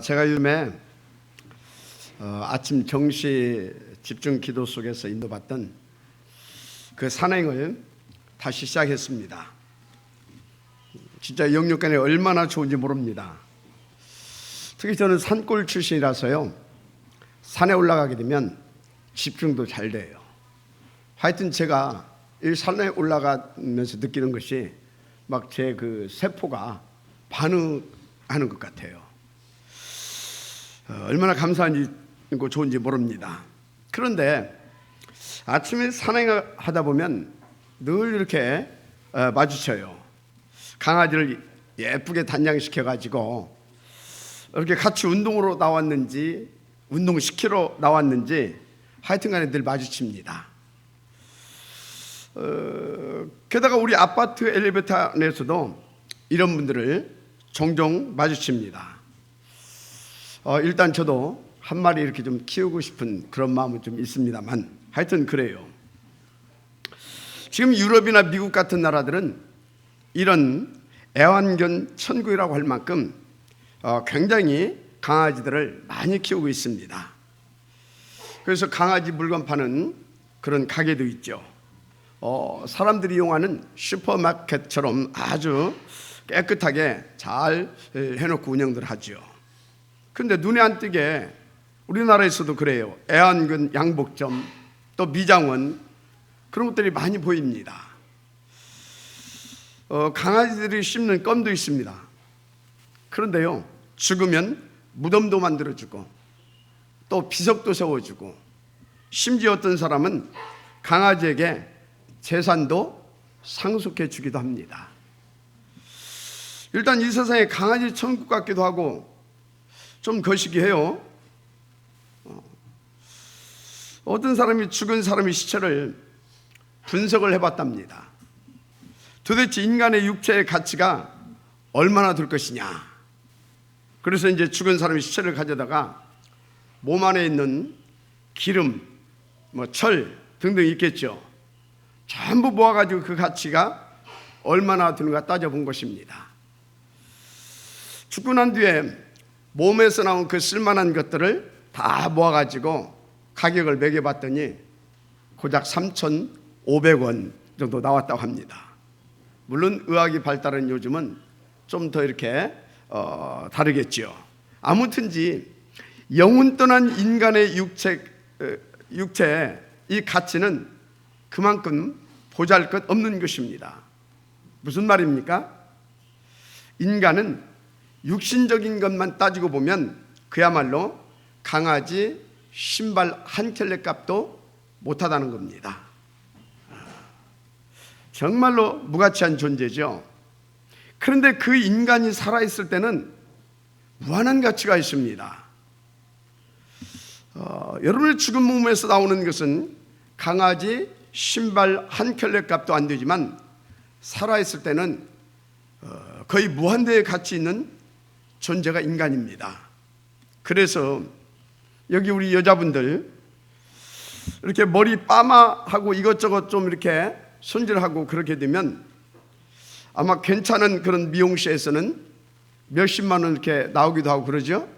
제가 요즘에 아침 정시 집중 기도 속에서 인도받던 그 산행을 다시 시작했습니다. 진짜 영육간에 얼마나 좋은지 모릅니다. 특히 저는 산골 출신이라서요, 산에 올라가게 되면 집중도 잘 돼요. 하여튼 제가 이 산에 올라가면서 느끼는 것이 막 제 그 세포가 반응하는 것 같아요. 얼마나 감사한지 좋은지 모릅니다. 그런데 아침에 산행을 하다 보면 늘 이렇게 마주쳐요. 강아지를 예쁘게 단장시켜 가지고 이렇게 같이 운동으로 나왔는지 운동시키러 나왔는지 하여튼간에 늘 마주칩니다. 게다가 우리 아파트 엘리베이터 안에서도 이런 분들을 종종 마주칩니다. 일단 저도 한 마리 이렇게 좀 키우고 싶은 그런 마음은 좀 있습니다만 하여튼 그래요. 지금 유럽이나 미국 같은 나라들은 이런 애완견 천국이라고 할 만큼 굉장히 강아지들을 많이 키우고 있습니다. 그래서 강아지 물건 파는 그런 가게도 있죠. 사람들이 이용하는 슈퍼마켓처럼 아주 깨끗하게 잘 해놓고 운영들 하죠. 그런데 눈에 안 띄게 우리나라에서도 그래요. 애완견 양복점, 또 미장원, 그런 것들이 많이 보입니다. 강아지들이 씹는 껌도 있습니다. 그런데요, 죽으면 무덤도 만들어주고 또 비석도 세워주고 심지어 어떤 사람은 강아지에게 재산도 상속해 주기도 합니다. 일단 이 세상에 강아지 천국 같기도 하고 좀 거시기해요. 어떤 사람이 죽은 사람의 시체를 분석을 해봤답니다. 도대체 인간의 육체의 가치가 얼마나 될 것이냐. 그래서 이제 죽은 사람의 시체를 가져다가 몸 안에 있는 기름, 철 등등 있겠죠. 전부 모아가지고 그 가치가 얼마나 되는가 따져본 것입니다. 죽고 난 뒤에 몸에서 나온 그 쓸만한 것들을 다 모아가지고 가격을 매겨봤더니 고작 3,500원 정도 나왔다고 합니다. 물론 의학이 발달한 요즘은 좀 더 이렇게 다르겠죠. 아무튼지 영혼 떠난 인간의 육체 이 가치는 그만큼 보잘것없는 것입니다. 무슨 말입니까? 인간은 육신적인 것만 따지고 보면 그야말로 강아지 신발 한 켤레 값도 못하다는 겁니다. 정말로 무가치한 존재죠. 그런데 그 인간이 살아있을 때는 무한한 가치가 있습니다. 여러분의 죽은 몸에서 나오는 것은 강아지 신발 한 켤레 값도 안 되지만 살아있을 때는 거의 무한대의 가치 있는 존재가 인간입니다. 그래서 여기 우리 여자분들 이렇게 머리 파마하고 이것저것 좀 이렇게 손질하고 그렇게 되면 아마 괜찮은 그런 미용실에서는 몇십만 원 이렇게 나오기도 하고 그러죠.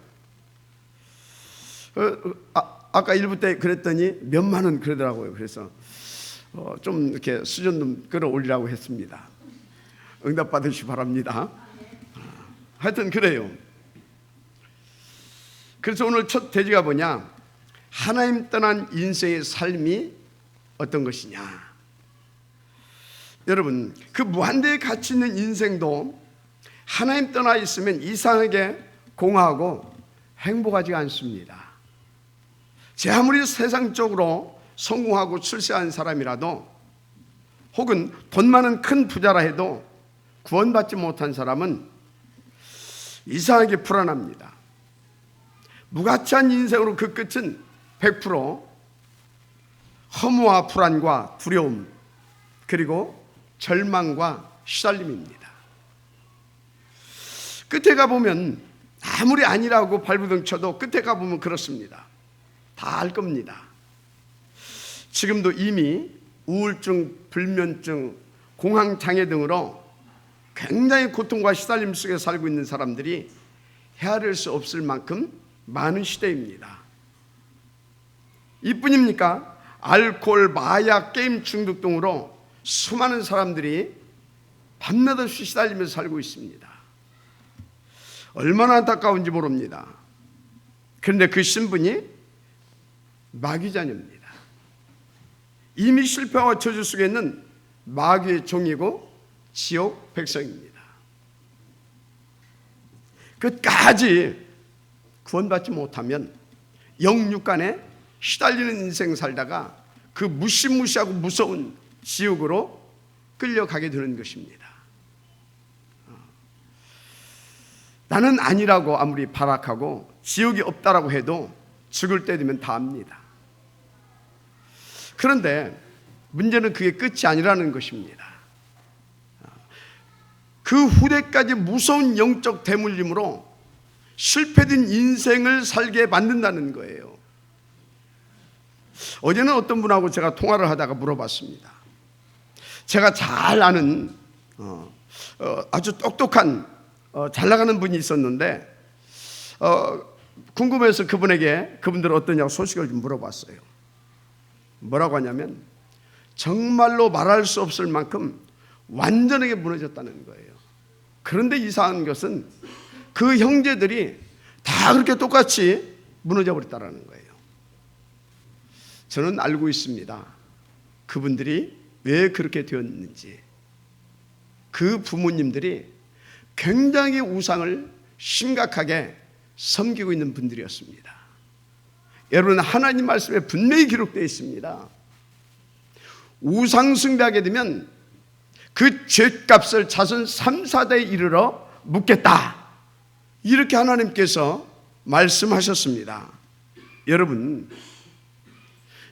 아까 일부 때 그랬더니 몇만 원 그러더라고요. 그래서 좀 이렇게 수준 좀 끌어올리라고 했습니다. 응답 받으시기 바랍니다. 하여튼 그래요. 그래서 오늘 첫 대지가 뭐냐? 하나님 떠난 인생의 삶이 어떤 것이냐? 여러분, 그 무한대의 가치 있는 인생도 하나님 떠나 있으면 이상하게 공허하고 행복하지가 않습니다. 제 아무리 세상적으로 성공하고 출세한 사람이라도 혹은 돈 많은 큰 부자라 해도 구원받지 못한 사람은 이상하게 불안합니다. 무가치한 인생으로 그 끝은 100% 허무와 불안과 두려움 그리고 절망과 시달림입니다. 끝에 가보면 아무리 아니라고 발부둥 쳐도 끝에 가보면 그렇습니다. 다 알 겁니다. 지금도 이미 우울증, 불면증, 공황장애 등으로 굉장히 고통과 시달림 속에 살고 있는 사람들이 헤아릴 수 없을 만큼 많은 시대입니다. 이뿐입니까? 알코올, 마약, 게임 중독 등으로 수많은 사람들이 밤낮 없이 시달리면서 살고 있습니다. 얼마나 안타까운지 모릅니다. 그런데 그 신분이 마귀 자녀입니다. 이미 실패와 저주 속에 있는 마귀의 종이고 지옥 백성입니다. 끝까지 구원받지 못하면 영육간에 시달리는 인생 살다가 그 무시무시하고 무서운 지옥으로 끌려가게 되는 것입니다. 나는 아니라고 아무리 발악하고 지옥이 없다라고 해도 죽을 때 되면 다 압니다. 그런데 문제는 그게 끝이 아니라는 것입니다. 그 후대까지 무서운 영적 대물림으로 실패된 인생을 살게 만든다는 거예요. 어제는 어떤 분하고 제가 통화를 하다가 물어봤습니다. 제가 잘 아는 아주 똑똑한 잘 나가는 분이 있었는데 궁금해서 그분들 어떠냐고 소식을 좀 물어봤어요. 뭐라고 하냐면 정말로 말할 수 없을 만큼 완전하게 무너졌다는 거예요. 그런데 이상한 것은 그 형제들이 다 그렇게 똑같이 무너져 버렸다는 거예요. 저는 알고 있습니다. 그분들이 왜 그렇게 되었는지. 그 부모님들이 굉장히 우상을 심각하게 섬기고 있는 분들이었습니다. 여러분, 하나님 말씀에 분명히 기록되어 있습니다. 우상 숭배하게 되면 그 죄값을 자손 3, 4대에 이르러 묻겠다. 이렇게 하나님께서 말씀하셨습니다. 여러분,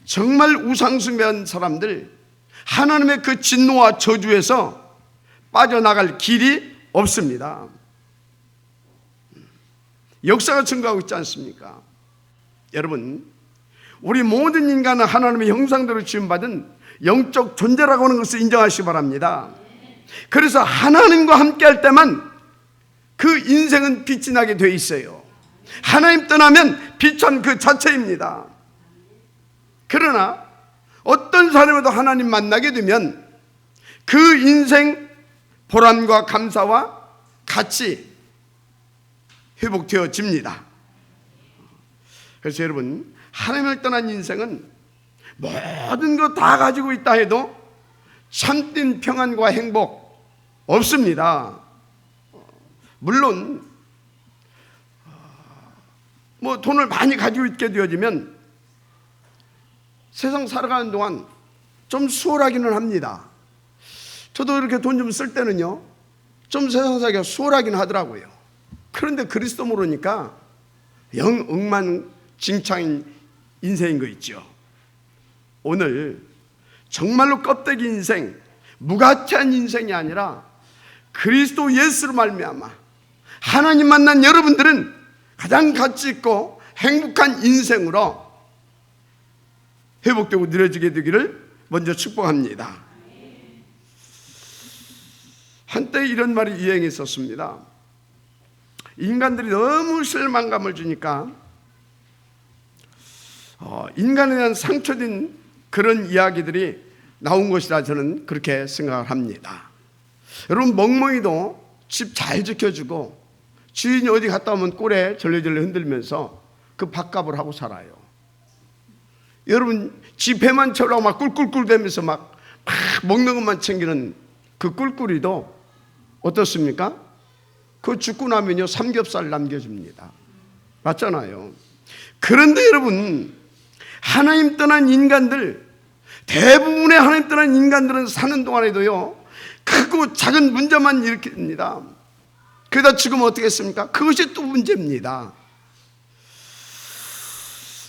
정말 우상 숭배한 사람들, 하나님의 그 진노와 저주에서 빠져나갈 길이 없습니다. 역사가 증거하고 있지 않습니까? 여러분, 우리 모든 인간은 하나님의 형상대로 지음받은 영적 존재라고 하는 것을 인정하시기 바랍니다. 그래서 하나님과 함께할 때만 그 인생은 빛이 나게 돼 있어요. 하나님 떠나면 빛은 그 자체입니다. 그러나 어떤 사람에도 하나님 만나게 되면 그 인생 보람과 감사와 같이 회복되어집니다. 그래서 여러분, 하나님을 떠난 인생은 모든 것 다 가지고 있다 해도 참된 평안과 행복 없습니다. 물론 돈을 많이 가지고 있게 되어지면 세상 살아가는 동안 좀 수월하기는 합니다. 저도 이렇게 돈 좀 쓸 때는요, 좀 세상 살기가 수월하긴 하더라고요. 그런데 그리스도 모르니까 영 엉망진창인 인생인 거 있죠. 오늘 정말로 껍데기 인생, 무가치한 인생이 아니라 그리스도 예수로 말미암아 하나님 만난 여러분들은 가장 가치 있고 행복한 인생으로 회복되고 누려지게 되기를 먼저 축복합니다. 한때 이런 말이 유행했었습니다. 인간들이 너무 실망감을 주니까 인간에 대한 상처된 그런 이야기들이 나온 것이라 저는 그렇게 생각을 합니다. 여러분, 멍멍이도 집 잘 지켜주고 주인이 어디 갔다 오면 꼴에 절레절레 흔들면서 그 밥값을 하고 살아요. 여러분, 지 배만 채우려고 막 꿀꿀꿀 대면서 막 먹는 것만 챙기는 그 꿀꿀이도 어떻습니까? 그 죽고 나면요, 삼겹살 남겨줍니다. 맞잖아요. 그런데 여러분, 하나님 떠난 인간들, 대부분의 하나님 떠난 인간들은 사는 동안에도요, 크고 작은 문제만 일으킵니다. 그러다 지금 어떻게 했습니까? 그것이 또 문제입니다.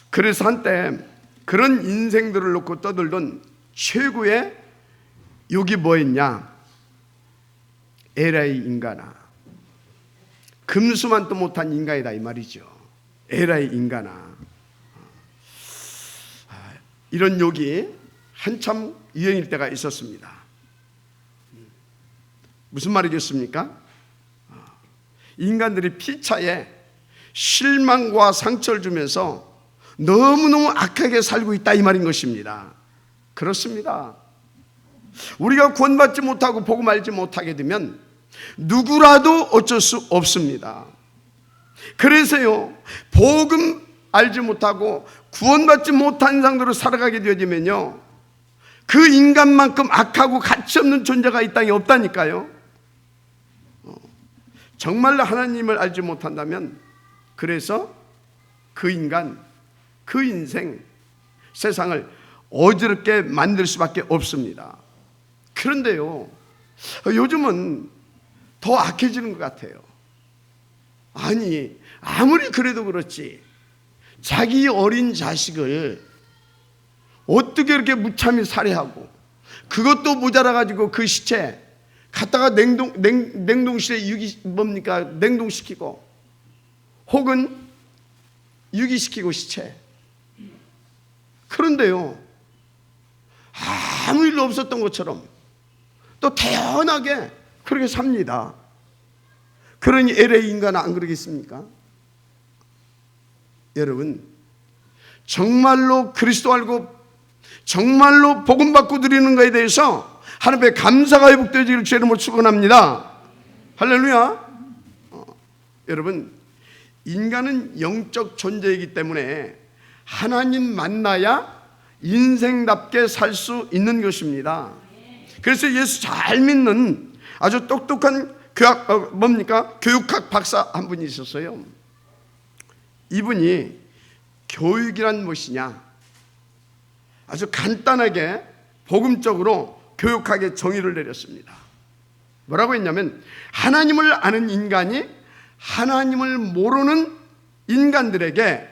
그래서 한때 그런 인생들을 놓고 떠들던 최고의 욕이 뭐였냐? 에라이 인간아, 금수만도 못한 인간이다, 이 말이죠. 에라이 인간아. 이런 욕이 한참 유행일 때가 있었습니다. 무슨 말이겠습니까? 인간들이 피차에 실망과 상처를 주면서 너무너무 악하게 살고 있다 이 말인 것입니다. 그렇습니다. 우리가 구원받지 못하고 복음 알지 못하게 되면 누구라도 어쩔 수 없습니다. 그래서요, 복음 알지 못하고 구원받지 못한 상대로 살아가게 되어지면요, 그 인간만큼 악하고 가치없는 존재가 이 땅에 없다니까요. 정말로 하나님을 알지 못한다면 그래서 그 인간, 그 인생, 세상을 어지럽게 만들 수밖에 없습니다. 그런데요, 요즘은 더 악해지는 것 같아요. 아니, 아무리 그래도 그렇지 자기 어린 자식을 어떻게 이렇게 무참히 살해하고, 그것도 모자라가지고 그 시체 갖다가 냉동실에 냉동시키고 혹은 유기시키고 시체. 그런데요, 아무 일도 없었던 것처럼 또 태연하게 그렇게 삽니다. 그러니 LA 인간은 안 그러겠습니까? 여러분, 정말로 그리스도 알고 정말로 복음 받고 누리는 것에 대해서 하나님의 감사가 회복되기를 주의 이름으로 축원합니다. 할렐루야. 여러분, 인간은 영적 존재이기 때문에 하나님 만나야 인생답게 살 수 있는 것입니다. 그래서 예수 잘 믿는 아주 똑똑한 교육학 박사 한 분이 있었어요. 이분이 교육이란 무엇이냐, 아주 간단하게 복음적으로 교육학의 정의를 내렸습니다. 뭐라고 했냐면, 하나님을 아는 인간이 하나님을 모르는 인간들에게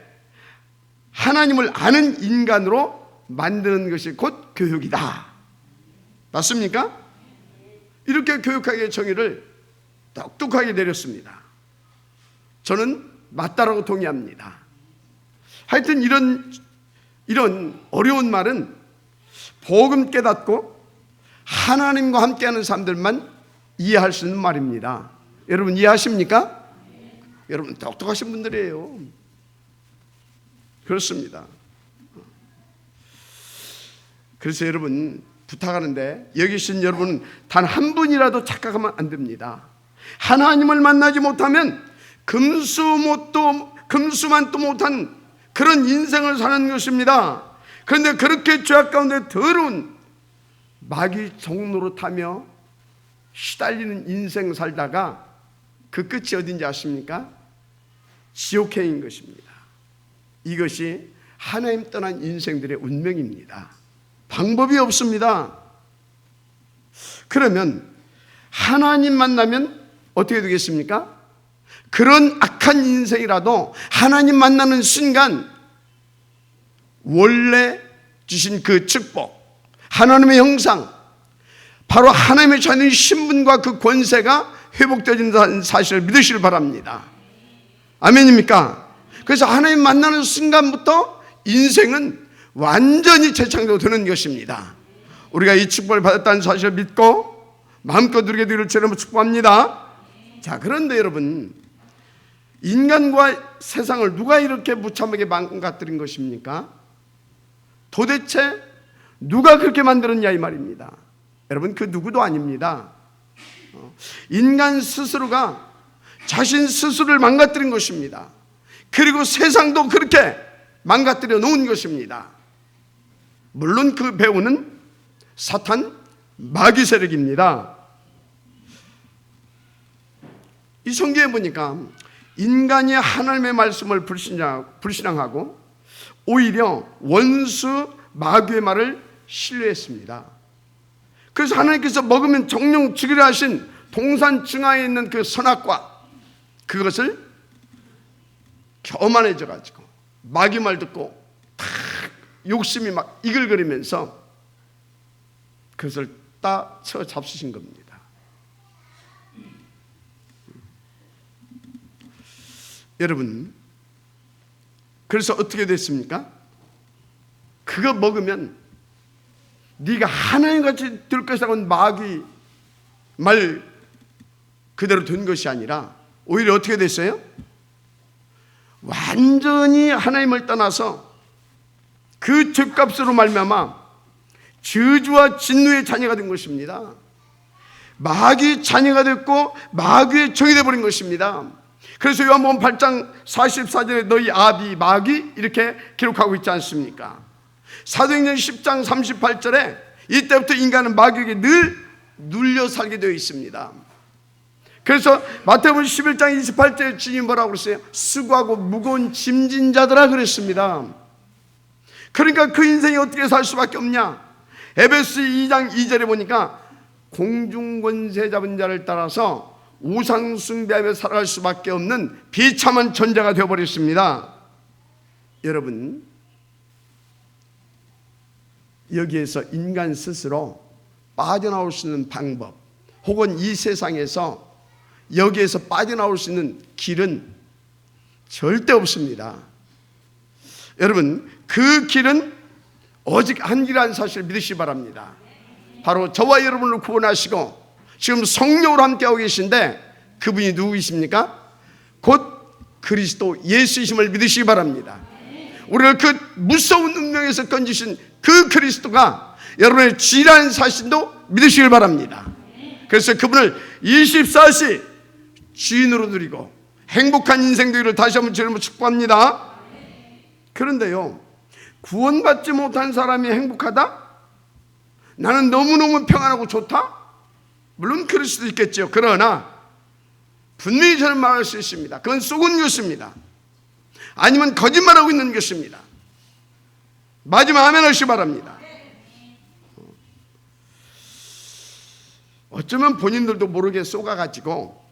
하나님을 아는 인간으로 만드는 것이 곧 교육이다. 맞습니까? 이렇게 교육학의 정의를 똑똑하게 내렸습니다. 저는 맞다라고 동의합니다. 하여튼 이런 어려운 말은 복음 깨닫고 하나님과 함께하는 사람들만 이해할 수 있는 말입니다. 여러분 이해하십니까? 여러분 똑똑하신 분들이에요. 그렇습니다. 그래서 여러분 부탁하는데, 여기 계신 여러분 단 한 분이라도 착각하면 안 됩니다. 하나님을 만나지 못하면 금수만도 못한 그런 인생을 사는 것입니다. 그런데 그렇게 죄악 가운데 더러운 마귀 종로로 타며 시달리는 인생 살다가 그 끝이 어딘지 아십니까? 지옥행인 것입니다. 이것이 하나님 떠난 인생들의 운명입니다. 방법이 없습니다. 그러면 하나님 만나면 어떻게 되겠습니까? 그런 악한 인생이라도 하나님 만나는 순간 원래 주신 그 축복, 하나님의 형상, 바로 하나님의 자녀의 신분과 그 권세가 회복되어진다는 사실을 믿으시길 바랍니다. 아멘입니까? 그래서 하나님 만나는 순간부터 인생은 완전히 재창조되는 것입니다. 우리가 이 축복을 받았다는 사실을 믿고 마음껏 누리게 되기를 주님으로 축복합니다. 자, 그런데 여러분, 인간과 세상을 누가 이렇게 무참하게 망가뜨린 것입니까? 도대체 누가 그렇게 만들었냐 이 말입니다. 여러분, 그 누구도 아닙니다. 인간 스스로가 자신 스스로를 망가뜨린 것입니다. 그리고 세상도 그렇게 망가뜨려 놓은 것입니다. 물론 그 배후는 사탄 마귀 세력입니다. 이 성경에 보니까 인간이 하나님의 말씀을 불신앙하고 오히려 원수 마귀의 말을 신뢰했습니다. 그래서 하나님께서 먹으면 정령 죽이려 하신 동산 증하에 있는 그 선악과, 그것을 교만해져 가지고 마귀 말 듣고 탁 욕심이 막 이글거리면서 그것을 딱 쳐 잡수신 겁니다. 여러분, 그래서 어떻게 됐습니까? 그거 먹으면 네가 하나님같이 될 것이라고 마귀 말 그대로 된 것이 아니라 오히려 어떻게 됐어요? 완전히 하나님을 떠나서 그 죄값으로 말미암아 저주와 진노의 자녀가 된 것입니다. 마귀의 자녀가 됐고 마귀의 종이 되어버린 것입니다. 그래서 요한복음 8장 44절에 너희 아비 마귀 이렇게 기록하고 있지 않습니까? 사도행전 10장 38절에 이때부터 인간은 마귀에게 늘 눌려 살게 되어 있습니다. 그래서 마태복음 11장 28절에 주님이 뭐라고 그랬어요? 수고하고 무거운 짐진 자들아 그랬습니다. 그러니까 그 인생이 어떻게 살 수밖에 없냐? 에베소 2장 2절에 보니까 공중권세 잡은 자를 따라서 우상 숭배하며 살아갈 수밖에 없는 비참한 존재가 되어버렸습니다. 여러분, 여기에서 인간 스스로 빠져나올 수 있는 방법, 혹은 이 세상에서 여기에서 빠져나올 수 있는 길은 절대 없습니다. 여러분, 그 길은 오직 한 길이라는 사실을 믿으시기 바랍니다. 바로 저와 여러분을 구원하시고 지금 성령으로 함께하고 계신데 그분이 누구이십니까? 곧 그리스도 예수이심을 믿으시기 바랍니다. 우리를 그 무서운 운명에서 건지신 그 그리스도가 여러분의 주라는 사실도 믿으시길 바랍니다. 그래서 그분을 24시 주인으로 누리고 행복한 인생 되기를 다시 한번 주님으로 축복합니다. 그런데요, 구원받지 못한 사람이 행복하다? 나는 너무너무 평안하고 좋다? 물론 그럴 수도 있겠죠. 그러나 분명히 저는 말할 수 있습니다. 그건 속은 것입니다. 아니면 거짓말하고 있는 것입니다. 마지막 아멘 하시기 바랍니다. 어쩌면 본인들도 모르게 속아가지고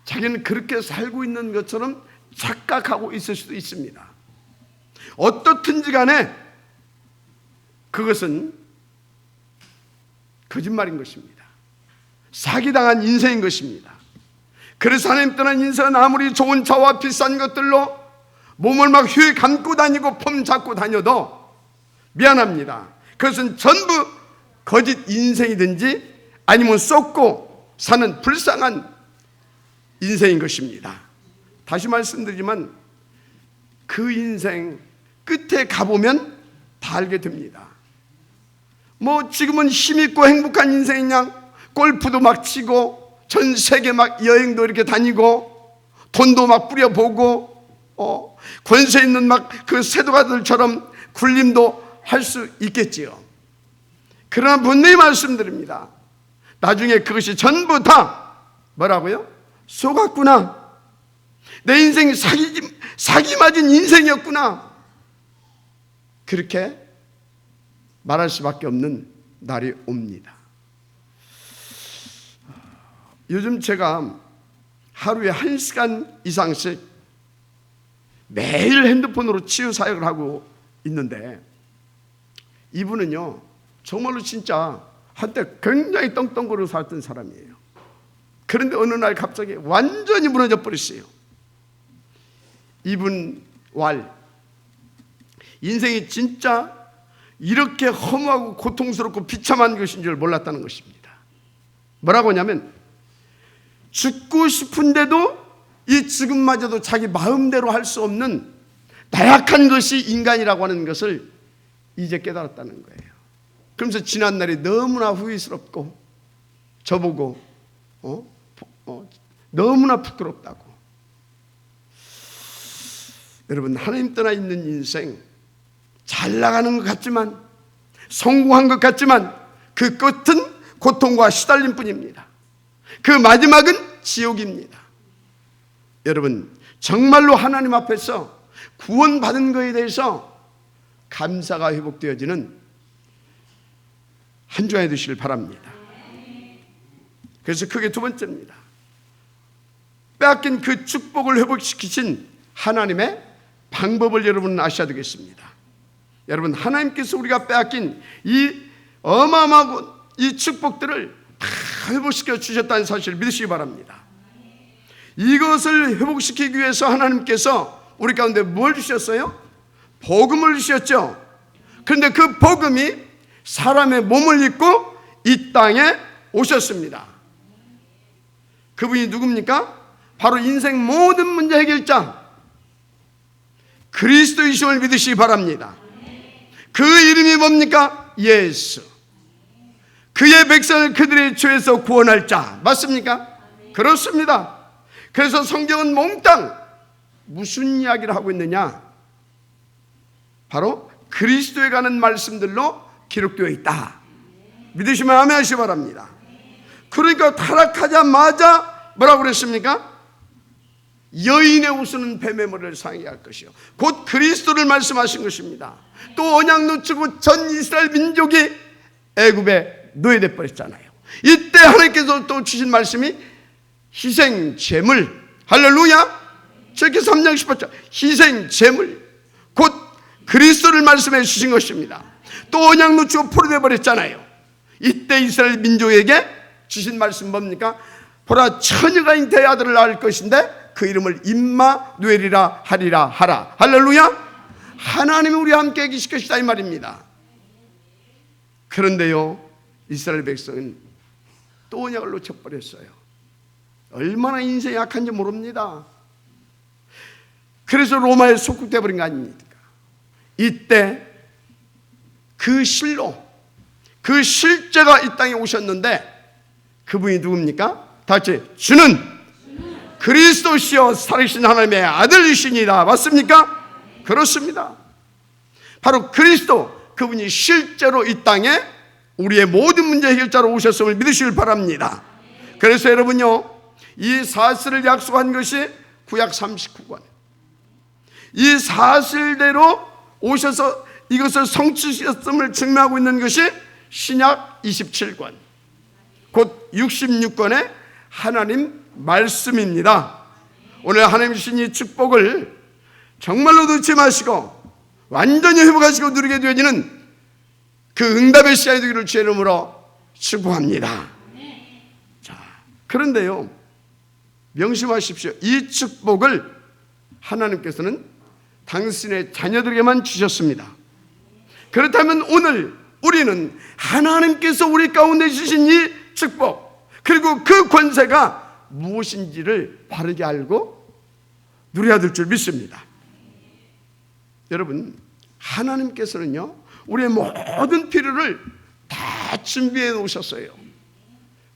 자기는 그렇게 살고 있는 것처럼 착각하고 있을 수도 있습니다. 어떻든지 간에 그것은 거짓말인 것입니다. 사기당한 인생인 것입니다. 그래서 하나님 떠난 인생은 아무리 좋은 차와 비싼 것들로 몸을 막 휘 감고 다니고 폼 잡고 다녀도 미안합니다. 그것은 전부 거짓 인생이든지 아니면 쏟고 사는 불쌍한 인생인 것입니다. 다시 말씀드리지만 그 인생 끝에 가보면 다 알게 됩니다. 뭐 지금은 힘있고 행복한 인생이냐, 골프도 막 치고 전 세계 막 여행도 이렇게 다니고 돈도 막 뿌려보고 권세 있는 막 그 세도가들처럼 군림도 할 수 있겠지요. 그러나 분명히 말씀드립니다. 나중에 그것이 전부 다 뭐라고요? 속았구나. 내 인생이 사기 맞은 인생이었구나. 그렇게 말할 수밖에 없는 날이 옵니다. 요즘 제가 하루에 1시간 이상씩 매일 핸드폰으로 치유 사역을 하고 있는데, 이분은요 정말로 진짜 한때 굉장히 떵떵거리고 살았던 사람이에요. 그런데 어느 날 갑자기 완전히 무너져 버렸어요. 이분 인생이 진짜 이렇게 허무하고 고통스럽고 비참한 것인 줄 몰랐다는 것입니다. 뭐라고 하냐면, 죽고 싶은데도 이 지금마저도 자기 마음대로 할 수 없는 나약한 것이 인간이라고 하는 것을 이제 깨달았다는 거예요. 그러면서 지난 날이 너무나 후회스럽고 저보고 너무나 부끄럽다고. 여러분, 하나님 떠나 있는 인생, 잘 나가는 것 같지만, 성공한 것 같지만 그 끝은 고통과 시달림 뿐입니다. 그 마지막은 지옥입니다. 여러분, 정말로 하나님 앞에서 구원받은 것에 대해서 감사가 회복되어지는 한 주가 되시길 바랍니다. 그래서 그게 두 번째입니다. 빼앗긴 그 축복을 회복시키신 하나님의 방법을 여러분은 아셔야 되겠습니다. 여러분, 하나님께서 우리가 빼앗긴 이 어마어마하고 이 축복들을 다 회복시켜 주셨다는 사실을 믿으시기 바랍니다. 이것을 회복시키기 위해서 하나님께서 우리 가운데 뭘 주셨어요? 복음을 주셨죠. 그런데 그 복음이 사람의 몸을 입고 이 땅에 오셨습니다. 그분이 누굽니까? 바로 인생 모든 문제 해결자 그리스도이심을 믿으시기 바랍니다. 그 이름이 뭡니까? 예수. 그의 백성을 그들의 죄에서 구원할 자. 맞습니까? 그렇습니다. 그래서 성경은 몽땅 무슨 이야기를 하고 있느냐? 바로 그리스도에 관한 말씀들로 기록되어 있다. 믿으시면 아멘 하시기 바랍니다. 그러니까 타락하자마자 뭐라고 그랬습니까? 여인의 옷은 뱀의 머리를 상하게 할 것이요, 곧 그리스도를 말씀하신 것입니다. 또 언약 놓치고 전 이스라엘 민족이 애굽에 노예돼 버렸잖아요. 이때 하나님께서 또 주신 말씀이 희생 제물. 할렐루야. 저렇게 3장 18절 희생 제물, 곧 그리스도를 말씀해 주신 것입니다. 또 언약 놓치고 포로돼 버렸잖아요. 이때 이스라엘 민족에게 주신 말씀 뭡니까? 보라, 처녀가 잉태의 아들을 낳을 것인데 그 이름을 임마누엘이라 하리라 하라. 할렐루야. 하나님이 우리와 함께 계실 것이다 이 말입니다. 그런데요, 이스라엘 백성은 또 언약을 놓쳐버렸어요. 얼마나 인생이 약한지 모릅니다. 그래서 로마에 속국돼 버린 거 아닙니까? 이때 그 실로, 그 실제가 이 땅에 오셨는데 그분이 누굽니까? 다 같이 주는 그리스도시여 살아계신 하나님의 아들이시니라. 맞습니까? 그렇습니다. 바로 그리스도, 그분이 실제로 이 땅에 우리의 모든 문제 해결자로 오셨음을 믿으시길 바랍니다. 그래서 여러분요, 이 사슬을 약속한 것이 구약 39권, 이 사슬대로 오셔서 이것을 성취하셨음을 증명하고 있는 것이 신약 27권, 곧 66권의 하나님 말씀입니다. 오늘 하나님 주신 이 축복을 정말로 놓지 마시고 완전히 회복하시고 누리게 되어지는 그 응답의 시간이 되기를 주의 이름으로 축복합니다. 자, 그런데요, 명심하십시오. 이 축복을 하나님께서는 당신의 자녀들에게만 주셨습니다. 그렇다면 오늘 우리는 하나님께서 우리 가운데 주신 이 축복, 그리고 그 권세가 무엇인지를 바르게 알고 누려야 될 줄 믿습니다. 여러분, 하나님께서는요, 우리의 모든 필요를 다 준비해 놓으셨어요.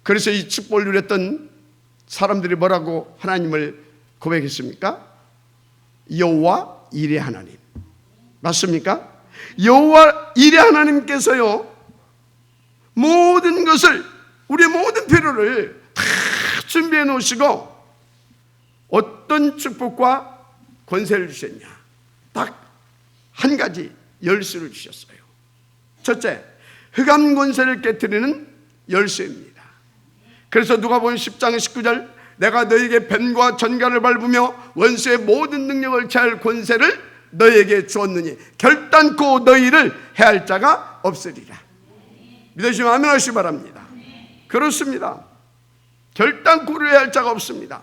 그래서 이 축복을 누렸던 사람들이 뭐라고 하나님을 고백했습니까? 여호와 일의 하나님. 맞습니까? 여호와 일의 하나님께서요, 모든 것을, 우리의 모든 필요를 다 준비해 놓으시고 어떤 축복과 권세를 주셨냐? 딱 한 가지 열쇠를 주셨어요. 첫째, 흑암 권세를 깨트리는 열쇠입니다. 그래서 누가복음 10장 19절, 내가 너에게 뱀과 전갈을 밟으며 원수의 모든 능력을 제할 권세를 너에게 주었느니 결단코 너희를 해할 자가 없으리라. 믿으시면 아멘 하시기 바랍니다. 그렇습니다. 결단코 해할 자가 없습니다.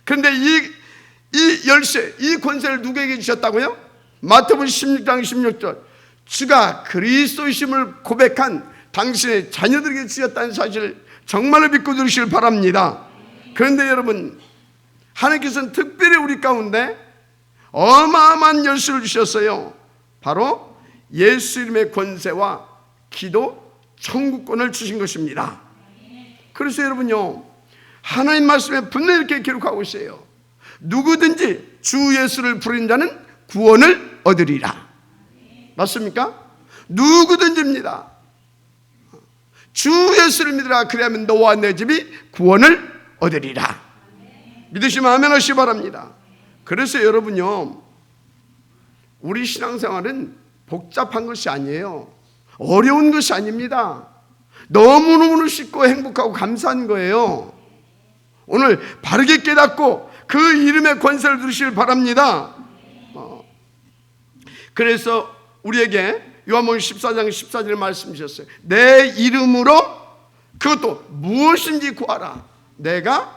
그런데 이 열쇠, 이 권세를 누구에게 주셨다고요? 마태복음 16장 16절, 주가 그리스도이심을 고백한 당신의 자녀들에게 주셨다는 사실을 정말로 믿고 들으시길 바랍니다. 그런데 여러분, 하나님께서는 특별히 우리 가운데 어마어마한 열쇠를 주셨어요. 바로 예수 이름의 권세와 기도, 천국권을 주신 것입니다. 그래서 여러분요, 하나님 말씀에 분명히 이렇게 기록하고 있어요. 누구든지 주 예수를 부르는 자는 구원을 얻으리라. 맞습니까? 누구든지입니다. 주 예수를 믿으라, 그래야만 너와 내 집이 구원을 얻으리라. 믿으시면 아멘 하시기 바랍니다. 그래서 여러분요, 우리 신앙생활은 복잡한 것이 아니에요. 어려운 것이 아닙니다. 너무너무 쉽고 행복하고 감사한 거예요. 오늘 바르게 깨닫고 그 이름의 권세를 누리시길 바랍니다. 그래서 우리에게 요한복음 14장 14절에 말씀 주셨어요. 내 이름으로 그것도 무엇인지 구하라, 내가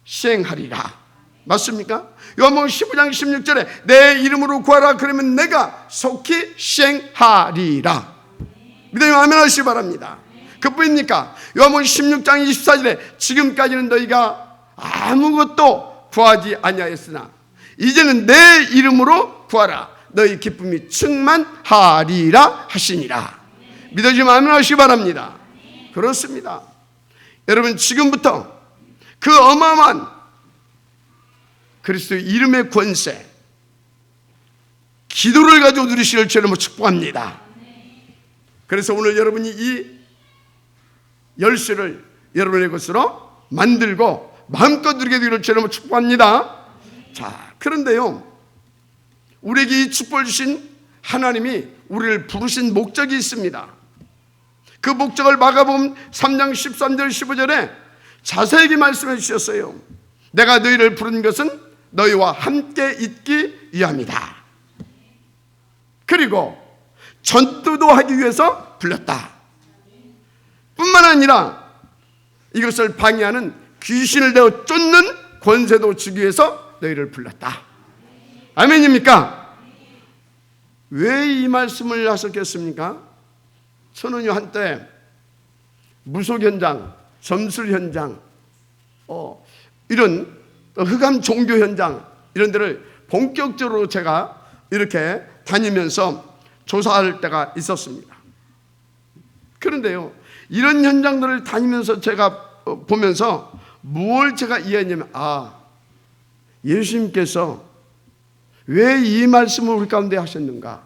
시행하리라. 맞습니까? 요한복음 15장 16절에 내 이름으로 구하라, 그러면 내가 속히 시행하리라. 믿으면 아멘 하시기 바랍니다. 그뿐입니까? 요한복음 16장 24절에 지금까지는 너희가 아무것도 구하지 아니하였으나 이제는 내 이름으로 구하라. 너희 기쁨이 충만하리라 하시니라. 믿어지면 아멘 하시기 바랍니다. 그렇습니다. 여러분, 지금부터 그 어마어마한 그리스도의 이름의 권세, 기도를 가지고 누리시를 주님으로 축복합니다. 그래서 오늘 여러분이 이 열쇠를 여러분의 것으로 만들고 마음껏 누리게 되기를 주님으로 축복합니다. 자, 그런데요, 우리에게 이 축복을 주신 하나님이 우리를 부르신 목적이 있습니다. 그 목적을 마가복음 3장 13절 15절에 자세하게 말씀해 주셨어요. 내가 너희를 부른 것은 너희와 함께 있기 위함이다. 그리고 전도도 하기 위해서 불렀다. 뿐만 아니라 이것을 방해하는 귀신을 내어 쫓는 권세도 주기 위해서 너희를 불렀다. 아멘입니까? 왜 이 말씀을 하셨겠습니까? 저는요, 한때 무속 현장, 점술 현장, 이런 흑암 종교 현장, 이런 데를 본격적으로 제가 이렇게 다니면서 조사할 때가 있었습니다. 그런데요, 이런 현장들을 다니면서 제가 보면서 뭘 제가 이해했냐면, 예수님께서 왜 이 말씀을 우리 가운데 하셨는가?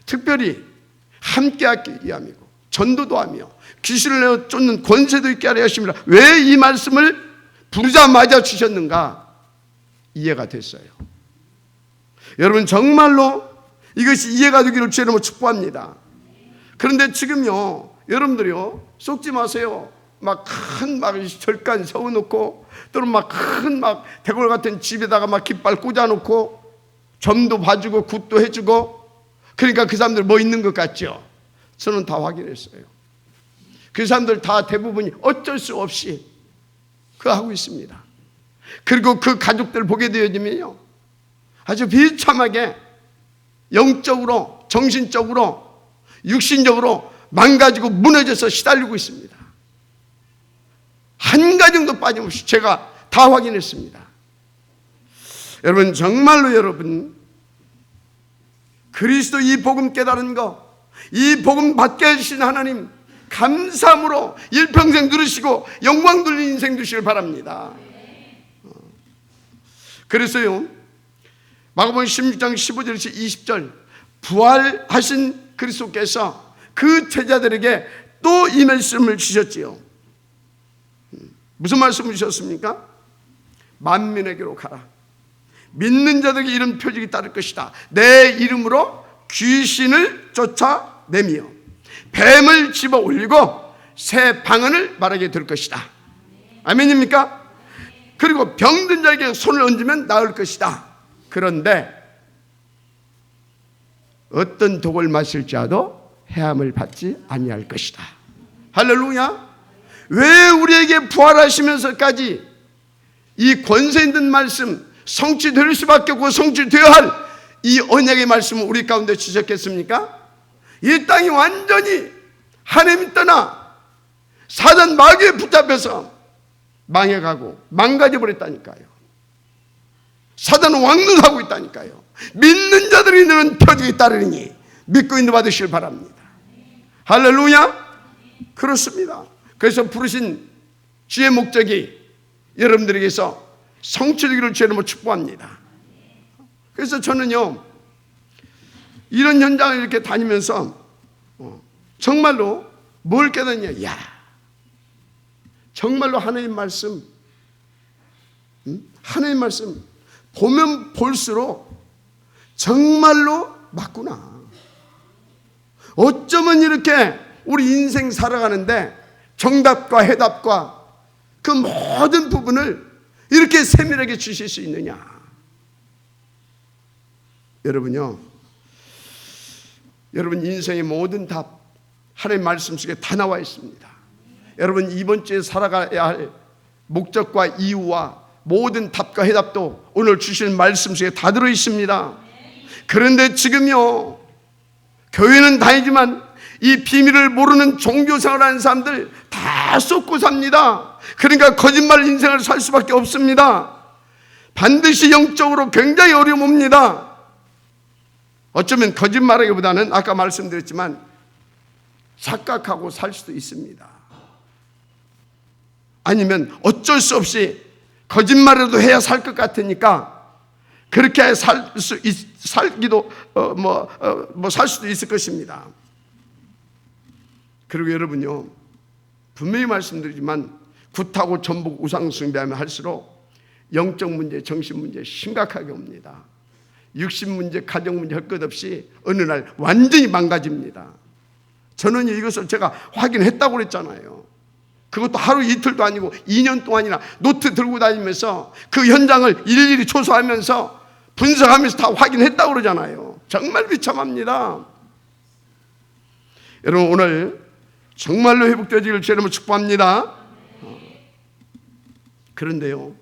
특별히 함께하기 위함이고 전도도 하며 귀신을 내어 쫓는 권세도 있게 하려 하십니다. 왜 이 말씀을 부르자마자 주셨는가? 이해가 됐어요. 여러분, 정말로 이것이 이해가 되기를 주님으로 축복합니다. 그런데 지금요, 여러분들이요, 속지 마세요. 막 큰 절간 세워놓고, 또는 막 큰 대궐 같은 집에다가 막 깃발 꽂아놓고 점도 봐주고 굿도 해주고, 그러니까 그 사람들 뭐 있는 것 같죠? 저는 다 확인했어요. 그 사람들 다 대부분이 어쩔 수 없이 그거 하고 있습니다. 그리고 그 가족들 보게 되어지면요, 아주 비참하게 영적으로, 정신적으로, 육신적으로 망가지고 무너져서 시달리고 있습니다. 한 가정도 빠짐없이 제가 다 확인했습니다. 여러분, 정말로 여러분, 그리스도 이 복음 깨달은 거, 이 복음 받게 해주신 하나님 감사함으로 일평생 누리시고 영광 돌린 인생 되시길 바랍니다. 그래서요, 마가복음 16장 15절에서 20절, 부활하신 그리스도께서 그 제자들에게 또 이 말씀을 주셨지요. 무슨 말씀을 주셨습니까? 만민에게로 가라. 믿는 자들에게 이런 표적이 따를 것이다. 내 이름으로 귀신을 쫓아내며 뱀을 집어 올리고 새 방언을 말하게 될 것이다. 아멘입니까? 그리고 병든 자에게 손을 얹으면 나을 것이다. 그런데 어떤 독을 마실지라도 해함을 받지 아니할 것이다. 할렐루야. 왜 우리에게 부활하시면서까지 이 권세 있는 말씀, 성취될 수밖에 없고 성취되어야 할 이 언약의 말씀을 우리 가운데 주셨겠습니까? 이 땅이 완전히 하나님이 떠나 사단 마귀에 붙잡혀서 망해가고 망가져버렸다니까요. 사단은 왕노하고 있다니까요. 믿는 자들이 너는 표적이 따르니 믿고 인도 받으시길 바랍니다. 할렐루야. 그렇습니다. 그래서 부르신 주의 목적이 여러분들에게서 성취되기를 주님으로 축복합니다. 그래서 저는요, 이런 현장을 이렇게 다니면서 정말로 뭘 깨닫냐? 야, 정말로 하나님 말씀, 하나님 말씀 보면 볼수록 정말로 맞구나. 어쩌면 이렇게 우리 인생 살아가는데 정답과 해답과 그 모든 부분을 이렇게 세밀하게 주실 수 있느냐? 여러분요, 여러분 인생의 모든 답 하나님의 말씀 속에 다 나와 있습니다. 여러분 이번 주에 살아가야 할 목적과 이유와 모든 답과 해답도 오늘 주시는 말씀 속에 다 들어 있습니다. 그런데 지금요, 교회는 다니지만 이 비밀을 모르는 종교생활하는 사람들 다 쏟고 삽니다. 그러니까 거짓말 인생을 살 수밖에 없습니다. 반드시 영적으로 굉장히 어려움 옵니다. 어쩌면 거짓말하기보다는 아까 말씀드렸지만 착각하고 살 수도 있습니다. 아니면 어쩔 수 없이 거짓말이라도 해야 살 것 같으니까 그렇게 살 수도 있을 것입니다. 그리고 여러분요, 분명히 말씀드리지만 굿하고 전복 우상 숭배하면 할수록 영적 문제, 정신 문제 심각하게 옵니다. 육신 문제, 가정 문제 할 것 없이 어느 날 완전히 망가집니다. 저는 이것을 제가 확인했다고 그랬잖아요. 그것도 하루 이틀도 아니고 2년 동안이나 노트 들고 다니면서 그 현장을 일일이 조사하면서 분석하면서 다 확인했다고 그러잖아요. 정말 비참합니다. 여러분, 오늘 정말로 회복되기를 주님으로 축복합니다. 그런데요,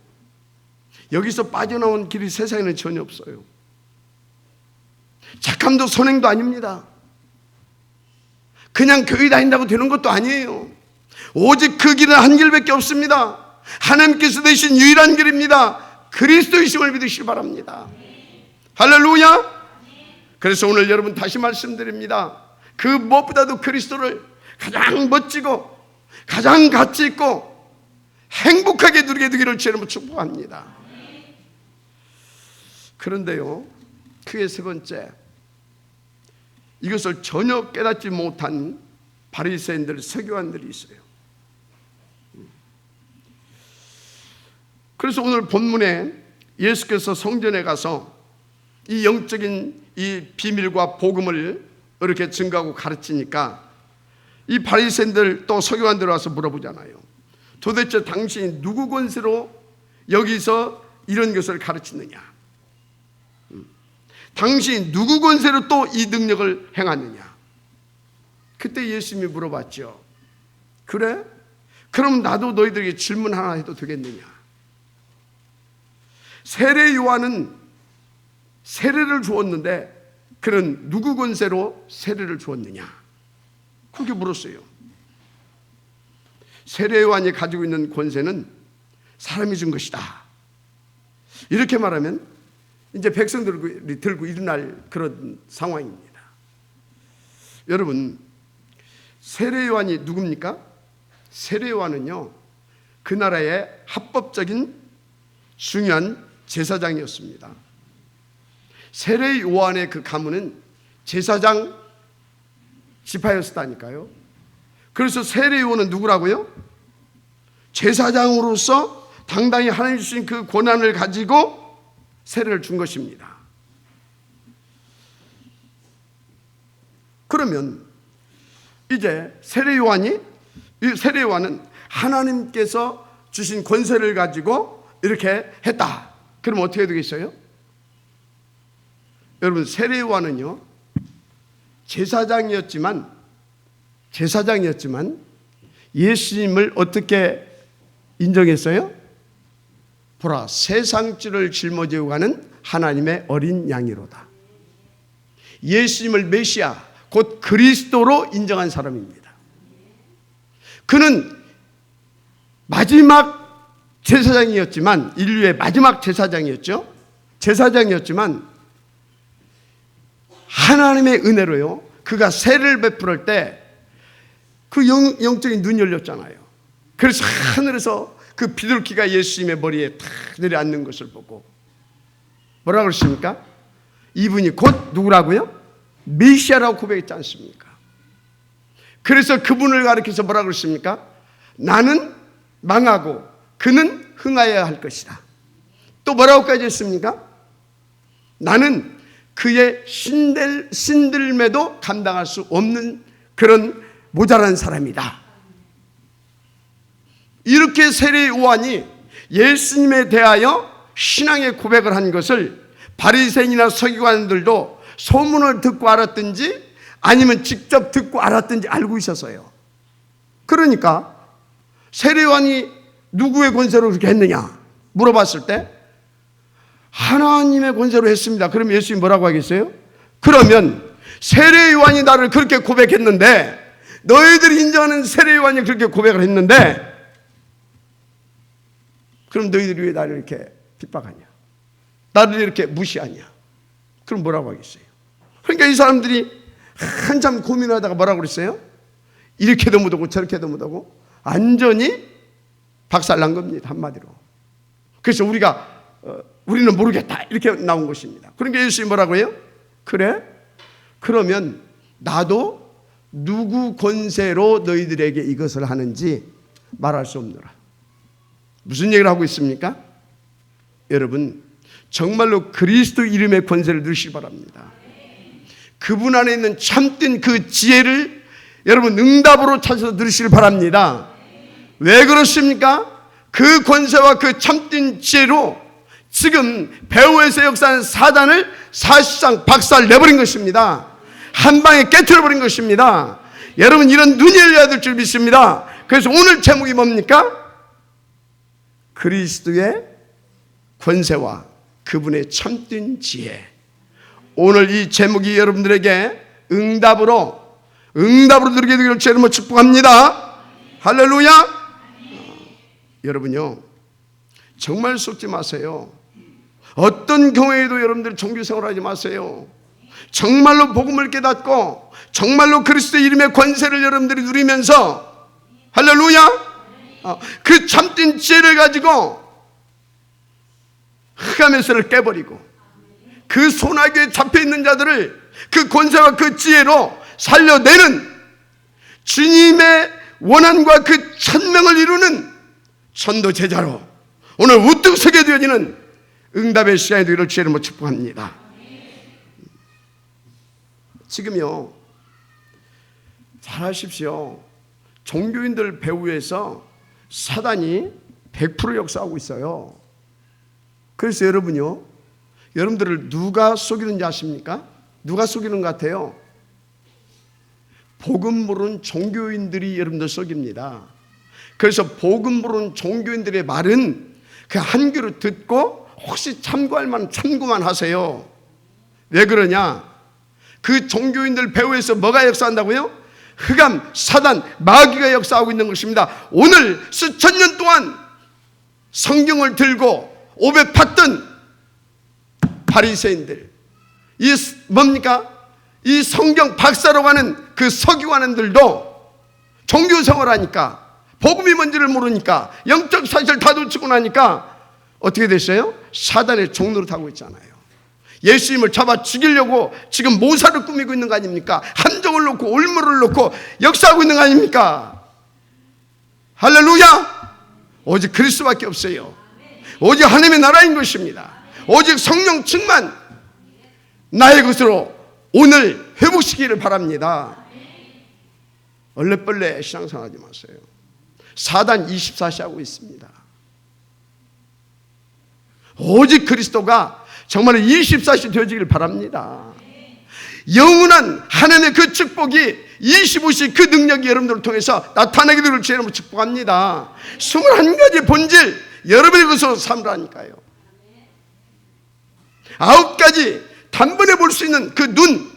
여기서 빠져나온 길이 세상에는 전혀 없어요. 착함도 선행도 아닙니다. 그냥 교회 다닌다고 되는 것도 아니에요. 오직 그 길은 한 길밖에 없습니다. 하나님께서 되신 유일한 길입니다. 그리스도이심을 믿으시기 바랍니다. 할렐루야. 그래서 오늘 여러분 다시 말씀드립니다. 그 무엇보다도 그리스도를 가장 멋지고 가장 가치 있고 행복하게 누리게 되기를 주님으로 축복합니다. 그런데요, 그의 세 번째, 이것을 전혀 깨닫지 못한 바리새인들, 서기관들이 있어요. 그래서 오늘 본문에 예수께서 성전에 가서 이 영적인 이 비밀과 복음을 이렇게 증거하고 가르치니까 이 바리새인들 또 서기관들 와서 물어보잖아요. 도대체 당신이 누구 권세로 여기서 이런 것을 가르치느냐? 당신이 누구 권세로 또 이 능력을 행하느냐? 그때 예수님이 물어봤죠. 그래? 그럼 나도 너희들에게 질문 하나 해도 되겠느냐? 세례 요한은 세례를 주었는데 그는 누구 권세로 세례를 주었느냐? 그렇게 물었어요. 세례 요한이 가지고 있는 권세는 사람이 준 것이다. 이렇게 말하면 이제 백성들이 들고 일어날 그런 상황입니다. 여러분, 세례 요한이 누굽니까? 세례 요한은요, 그 나라의 합법적인 중요한 제사장이었습니다. 세례 요한의 그 가문은 제사장 지파였다니까요. 그래서 세례 요한은 누구라고요? 제사장으로서 당당히 하나님 주신 그 권한을 가지고 세례를 준 것입니다. 그러면 이제 세례 요한은 하나님께서 주신 권세를 가지고 이렇게 했다. 그럼 어떻게 되겠어요? 여러분, 세례 요한은요, 제사장이었지만 예수님을 어떻게 인정했어요? 보라, 세상줄을 짊어지고 가는 하나님의 어린 양이로다. 예수님을 메시아, 곧 그리스도로 인정한 사람입니다. 그는 마지막 제사장이었지만, 인류의 마지막 제사장이었죠. 제사장이었지만 하나님의 은혜로요, 그가 세례를 베풀을 때 그 영적인 눈이 열렸잖아요. 그래서 하늘에서 그 비둘기가 예수님의 머리에 탁 내려앉는 것을 보고 뭐라고 그러십니까? 이분이 곧 누구라고요? 메시아라고 고백했지 않습니까? 그래서 그분을 가리켜서 뭐라고 그러십니까? 나는 망하고 그는 흥하여야 할 것이다. 또 뭐라고까지 했습니까? 나는 그의 신들매도 감당할 수 없는 그런 모자란 사람이다. 이렇게 세례 요한이 예수님에 대하여 신앙의 고백을 한 것을 바리새인이나 서기관들도 소문을 듣고 알았든지 아니면 직접 듣고 알았든지 알고 있었어요. 그러니까 세례 요한이 누구의 권세로 그렇게 했느냐 물어봤을 때 하나님의 권세로 했습니다. 그럼 예수님이 뭐라고 하겠어요? 그러면 세례 요한이 나를 그렇게 고백했는데, 너희들이 인정하는 세례 요한이 그렇게 고백을 했는데, 그럼 너희들이 왜 나를 이렇게 핍박하냐? 나를 이렇게 무시하냐? 그럼 뭐라고 하겠어요? 그러니까 이 사람들이 한참 고민하다가 뭐라고 그랬어요? 이렇게도 못하고 저렇게도 못하고 완전히 박살난 겁니다, 한마디로. 그래서 우리는 모르겠다 이렇게 나온 것입니다. 그러니까 예수님이 뭐라고 해요? 그래? 그러면 나도 누구 권세로 너희들에게 이것을 하는지 말할 수 없노라. 무슨 얘기를 하고 있습니까? 여러분, 정말로 그리스도 이름의 권세를 누리시기 바랍니다. 그분 안에 있는 참된 그 지혜를 여러분 응답으로 찾아서 누리시길 바랍니다. 왜 그렇습니까? 그 권세와 그 참된 지혜로 지금 배후에서 역사하는 사단을 사실상 박살 내버린 것입니다. 한 방에 깨트려버린 것입니다. 여러분, 이런 눈이 열려야 될 줄 믿습니다. 그래서 오늘 제목이 뭡니까? 그리스도의 권세와 그분의 참된 지혜. 오늘 이 제목이 여러분들에게 응답으로 누리게 되기를 주님으로 축복합니다. 할렐루야. 여러분요, 정말 속지 마세요. 어떤 경우에도 여러분들 종교생활 하지 마세요. 정말로 복음을 깨닫고 정말로 그리스도의 이름의 권세를 여러분들이 누리면서 할렐루야, 그 참된 지혜를 가지고 흑암의 세를 깨버리고 그 소나기에 잡혀있는 자들을 그 권세와 그 지혜로 살려내는 주님의 원한과 그 천명을 이루는 전도 제자로 오늘 우뚝 서게 되어지는 응답의 시간이 되기를 주의 이름으로 축복합니다. 지금요, 잘 아십시오. 종교인들 배후에서 사단이 100% 역사하고 있어요. 그래서 여러분요, 여러분들을 누가 속이는지 아십니까? 누가 속이는 것 같아요? 복음 모르는 종교인들이 여러분들 속입니다. 그래서 복음 모르는 종교인들의 말은 그 한 귀로 듣고 혹시 참고할 만한 참고만 하세요. 왜 그러냐? 그 종교인들 배후에서 뭐가 역사한다고요? 흑암, 사단, 마귀가 역사하고 있는 것입니다. 오늘 수천 년 동안 성경을 들고 오배 팠던 바리새인들, 이 뭡니까? 이 성경 박사로 가는 그 서기관들도 종교 생활하니까 복음이 뭔지를 모르니까 영적 사실을 다 놓치고 나니까 어떻게 됐어요? 사단의 종로를 타고 있잖아요. 예수님을 잡아 죽이려고 지금 모사를 꾸미고 있는 거 아닙니까? 함정을 놓고 올무를 놓고 역사하고 있는 거 아닙니까? 할렐루야! 오직 그리스도밖에 없어요. 오직 하나님의 나라인 것입니다. 오직 성령 충만 나의 것으로 오늘 회복시키기를 바랍니다. 얼레벌레 신앙생활하지 마세요. 사단 24시 하고 있습니다. 오직 그리스도가 정말 24시 되어지길 바랍니다. 영원한 하나님의 그 축복이 25시 그 능력이 여러분들을 통해서 나타나게 되기를 주의 이름으로 축복합니다. 21가지 본질 여러분의 것으로 삼으라니까요. 9가지 단번에 볼 수 있는 그 눈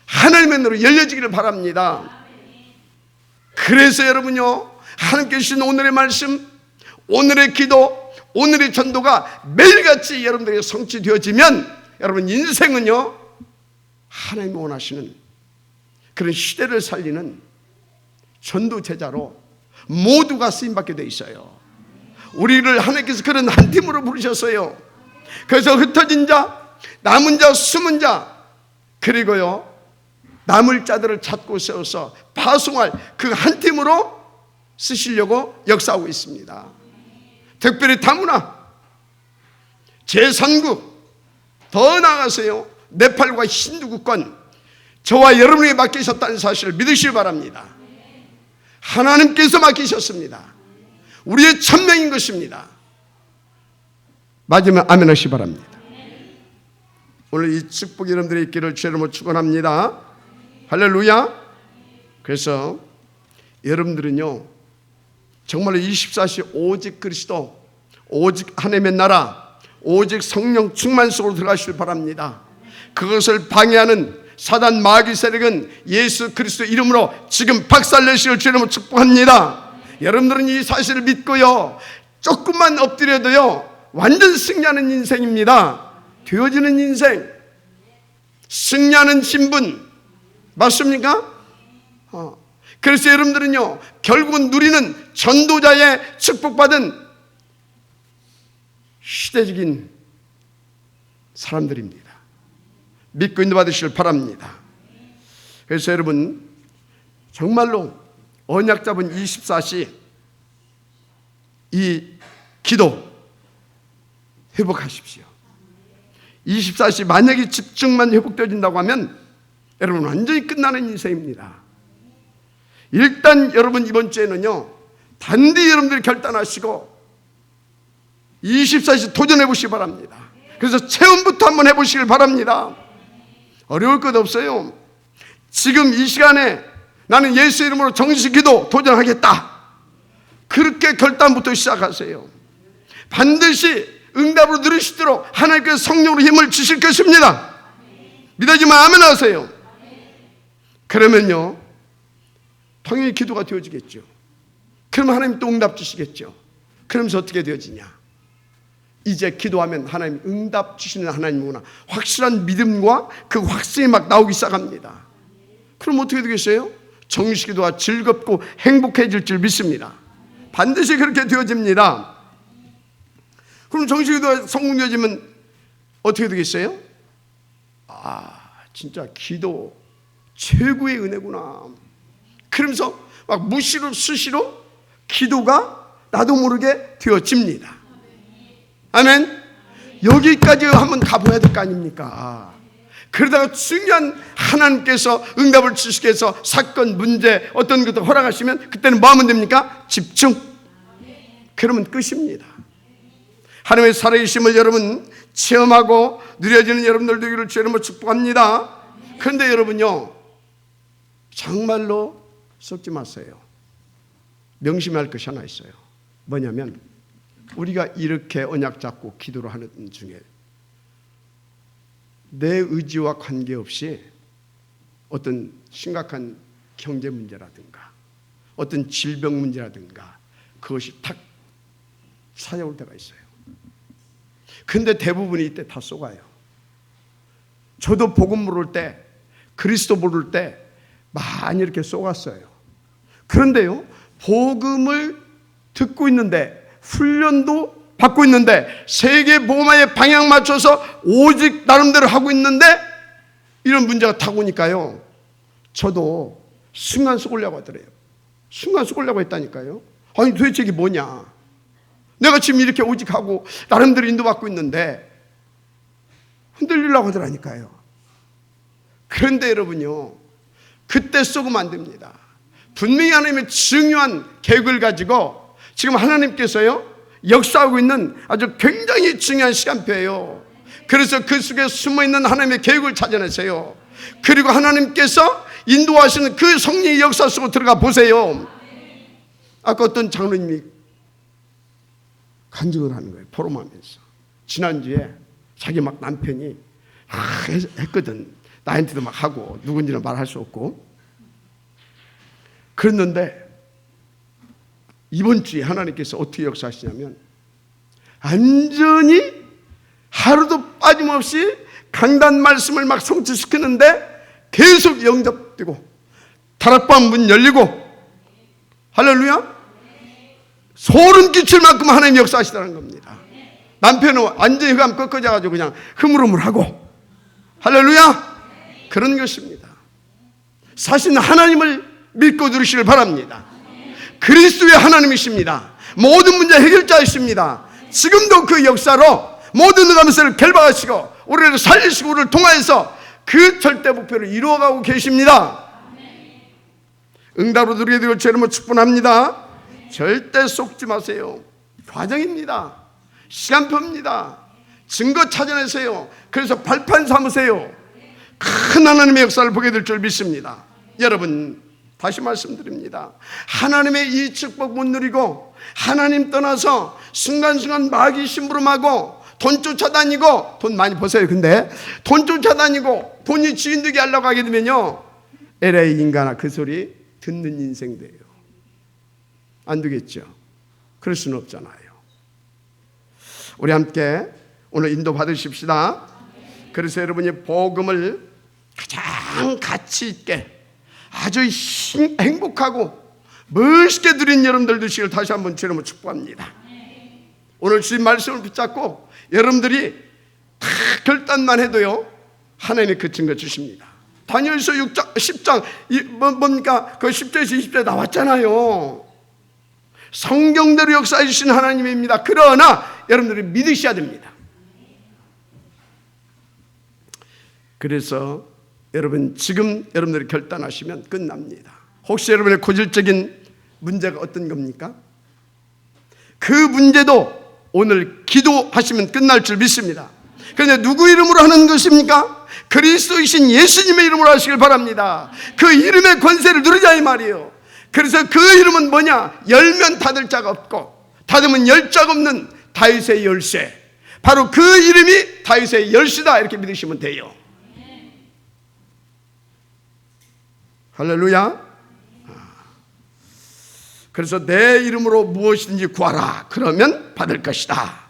하나님의 눈으로 열려지기를 바랍니다. 그래서 여러분요, 하나님께 주신 오늘의 말씀, 오늘의 기도, 오늘의 전도가 매일같이 여러분들에게 성취되어지면 여러분 인생은요, 하나님이 원하시는 그런 시대를 살리는 전도 제자로 모두가 쓰임받게 돼 있어요. 우리를 하나님께서 그런 한 팀으로 부르셨어요. 그래서 흩어진 자, 남은 자, 숨은 자, 그리고요 남을 자들을 찾고 세워서 파송할 그 한 팀으로 쓰시려고 역사하고 있습니다. 특별히 다문화, 제3국, 더 나아가서요 네팔과 힌두국권 저와 여러분에게 맡기셨다는 사실을 믿으시기 바랍니다. 하나님께서 맡기셨습니다. 우리의 천명인 것입니다. 맞으면 아멘 하시기 바랍니다. 오늘 이 축복이 여러분들의 있기를 주의 이름으로 축원합니다. 할렐루야. 그래서 여러분들은요 정말로 24시 오직 그리스도, 오직 하나님의 나라, 오직 성령 충만 속으로 들어가시길 바랍니다. 그것을 방해하는 사단 마귀 세력은 예수 그리스도 이름으로 지금 박살내시길 주의 이름으로 축복합니다. 여러분들은 이 사실을 믿고요 조금만 엎드려도요 완전 승리하는 인생입니다. 되어지는 인생, 승리하는 신분. 맞습니까? 그래서 여러분들은요, 결국은 누리는 전도자의 축복받은 시대적인 사람들입니다. 믿고 인도받으시길 바랍니다. 그래서 여러분, 정말로 언약 잡은 24시 이 기도 회복하십시오. 24시 만약에 집중만 회복되어진다고 하면 여러분 완전히 끝나는 인생입니다. 일단 여러분 이번 주에는요, 단디 여러분들이 결단하시고 24시 도전해 보시기 바랍니다. 그래서 체험부터 한번 해보시길 바랍니다. 어려울 것 없어요. 지금 이 시간에 나는 예수 이름으로 정식 기도 도전하겠다, 그렇게 결단부터 시작하세요. 반드시 응답으로 누리시도록 하나님께서 성령으로 힘을 주실 것입니다. 믿어지면 아멘 하세요. 그러면요, 당연히 기도가 되어지겠죠. 그러면 하나님 또 응답 주시겠죠. 그러면서 어떻게 되어지냐? 이제 기도하면 하나님 응답 주시는 하나님이구나, 확실한 믿음과 그 확신이 막 나오기 시작합니다. 그럼 어떻게 되겠어요? 정식 기도가 즐겁고 행복해질 줄 믿습니다. 반드시 그렇게 되어집니다. 그럼 정식 기도가 성공되어지면 어떻게 되겠어요? 진짜 기도 최고의 은혜구나. 그러면서 막 무시로 수시로 기도가 나도 모르게 되어집니다. 아멘. 여기까지 한번 가봐야 될 거 아닙니까? 그러다가 중요한 하나님께서 응답을 주시게 해서 사건, 문제 어떤 것도 허락하시면 그때는 뭐 하면 됩니까? 집중. 그러면 끝입니다. 하나님의 살아계심을 여러분 체험하고 누려지는 여러분들 되기를 주님으로 축복합니다. 그런데 여러분요, 정말로 썩지 마세요. 명심할 것이 하나 있어요. 뭐냐면 우리가 이렇게 언약 잡고 기도를 하는 중에 내 의지와 관계없이 어떤 심각한 경제 문제라든가 어떤 질병 문제라든가 그것이 탁 찾아올 때가 있어요. 근데 대부분이 이때 다 속아요. 저도 복음 모를 때, 그리스도 모를 때 많이 이렇게 속았어요. 그런데요, 복음을 듣고 있는데, 훈련도 받고 있는데, 세계복음화의 방향 맞춰서 오직 나름대로 하고 있는데 이런 문제가 탁 오니까요, 저도 순간 속으려고 하더래요. 순간 속으려고 했다니까요. 아니 도대체 이게 뭐냐, 내가 지금 이렇게 오직 하고 나름대로 인도받고 있는데 흔들리려고 하더라니까요. 그런데 여러분요, 그때 속으면 안 됩니다. 분명히 하나님의 중요한 계획을 가지고 지금 하나님께서요 역사하고 있는 아주 굉장히 중요한 시간표예요. 그래서 그 속에 숨어있는 하나님의 계획을 찾아내세요. 그리고 하나님께서 인도하시는 그 성령의 역사 속으로 들어가 보세요. 아까 어떤 장로님이 간증을 하는 거예요. 포럼하면서 지난주에 자기 막 남편이 했거든. 나한테도 막 하고 누군지는 말할 수 없고 그랬는데 이번 주에 하나님께서 어떻게 역사하시냐면 완전히 하루도 빠짐없이 강단 말씀을 막 성취시키는데 계속 영접되고 다락방 문 열리고 할렐루야, 소름 끼칠 만큼 하나님 역사하시다는 겁니다. 남편은 완전히 흑암 꺾어져가지고 그냥 흐물흐물하고 할렐루야, 그런 것입니다. 사실 하나님을 믿고 들으시길 바랍니다. 그리스도의 하나님이십니다. 모든 문제 해결자이십니다. 지금도 그 역사로 모든 흑암세를 결박하시고 우리를 살리시고 우리를 통하여서 그 절대 목표를 이루어가고 계십니다. 응답으로 누리게 되고 주님을 축복합니다. 절대 속지 마세요. 과정입니다. 시간표입니다. 증거 찾아내세요. 그래서 발판 삼으세요. 큰 하나님의 역사를 보게 될 줄 믿습니다. 여러분, 다시 말씀드립니다. 하나님의 이 축복 못 누리고 하나님 떠나서 순간순간 마귀 심부름하고 돈 쫓아다니고, 돈 많이 버세요. 근데 돈 쫓아다니고 돈이 주인 되게 하려고 하게 되면요, LA 인간아 그 소리 듣는 인생 돼요. 안 되겠죠. 그럴 수는 없잖아요. 우리 함께 오늘 인도 받으십시다. 그래서 여러분이 복음을 가장 가치 있게 아주 행복하고 멋있게 누린 여러분들 되시길 다시 한번 주님으로 축복합니다. 오늘 주님 말씀을 붙잡고 여러분들이 다 결단만 해도요, 하나님이 그 증거 주십니다. 다니엘서 6장, 10장 뭡니까? 그 10절에서 20절에 나왔잖아요. 성경대로 역사해 주신 하나님입니다. 그러나 여러분들이 믿으셔야 됩니다. 그래서 여러분 지금 여러분들이 결단하시면 끝납니다. 혹시 여러분의 고질적인 문제가 어떤 겁니까? 그 문제도 오늘 기도하시면 끝날 줄 믿습니다. 그런데 누구 이름으로 하는 것입니까? 그리스도이신 예수님의 이름으로 하시길 바랍니다. 그 이름의 권세를 누리자 이 말이에요. 그래서 그 이름은 뭐냐? 열면 닫을 자가 없고 닫으면 열 자가 없는 다윗의 열쇠, 바로 그 이름이 다윗의 열쇠다, 이렇게 믿으시면 돼요. 할렐루야. 그래서 내 이름으로 무엇이든지 구하라, 그러면 받을 것이다.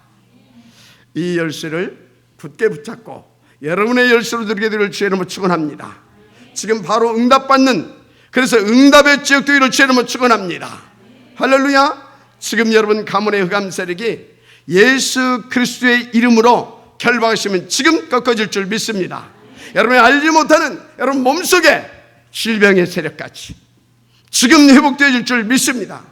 이 열쇠를 굳게 붙잡고 여러분의 열쇠로 누리게 될 주의 이름으로 축원합니다. 지금 바로 응답받는, 그래서 응답의 지역 되기를 주의 이름으로 축원합니다. 할렐루야. 지금 여러분 가문의 흑암 세력이 예수 그리스도의 이름으로 결박하시면 지금 꺾어질 줄 믿습니다. 여러분이 알지 못하는 여러분 몸속에 질병의 세력까지 지금 회복되어질 줄 믿습니다.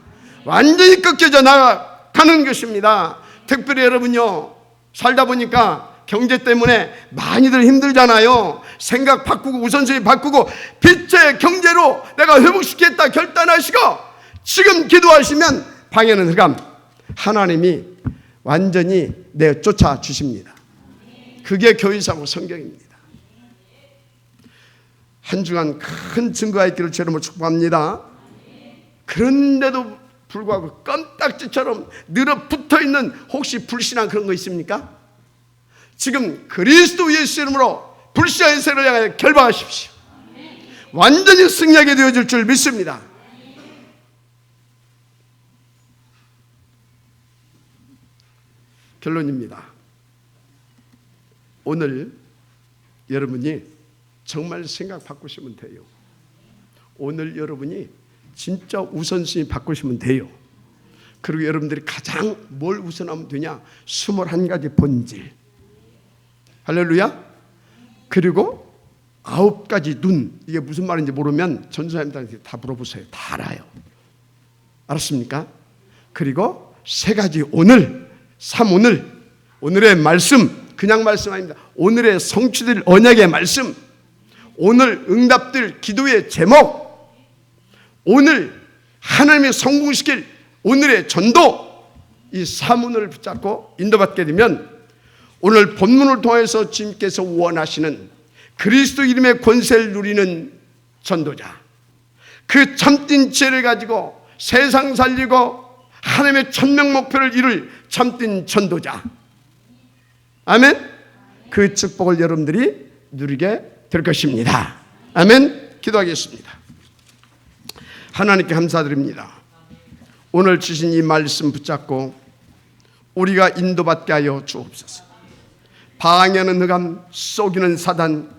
완전히 꺾여져 나가는 것입니다. 특별히 여러분요, 살다 보니까 경제 때문에 많이들 힘들잖아요. 생각 바꾸고 우선순위 바꾸고 빛의 경제로 내가 회복시키겠다 결단하시고 지금 기도하시면 방해는 흑암 하나님이 완전히 내쫓아 주십니다. 그게 교회사고 성경입니다. 한 주간 큰 증거가 있기를 주님으로 축복합니다. 그런데도 불구하고 껌딱지처럼 늘어붙어있는 혹시 불신한 그런 거 있습니까? 지금 그리스도 예수 이름으로 불신의 세를 향해 결박하십시오. 완전히 승리하게 되어질 줄 믿습니다. 결론입니다. 오늘 여러분이 정말 생각 바꾸시면 돼요. 오늘 여러분이 진짜 우선순위 바꾸시면 돼요. 그리고 여러분들이 가장 뭘 우선하면 되냐? 21가지 본질. 할렐루야. 그리고 9가지 눈. 이게 무슨 말인지 모르면 전도사님들한테 다 물어보세요. 다 알아요. 알았습니까? 그리고 3가지 오늘, 3오늘. 오늘의 말씀, 그냥 말씀 아닙니다. 오늘의 성취될 언약의 말씀, 오늘 응답될 기도의 제목, 오늘 하나님이 성공시킬 오늘의 전도, 이 3오늘을 붙잡고 인도받게 되면 오늘 본문을 통해서 주님께서 원하시는 그리스도 이름의 권세를 누리는 전도자, 그 참된 지혜를 가지고 세상 살리고 하나님의 천명 목표를 이룰 참된 전도자, 아멘. 그 축복을 여러분들이 누리게 될 것입니다. 아멘. 기도하겠습니다. 하나님께 감사드립니다. 오늘 주신 이 말씀 붙잡고 우리가 인도받게 하여 주옵소서. 방해하는 흑암, 속이는 사단,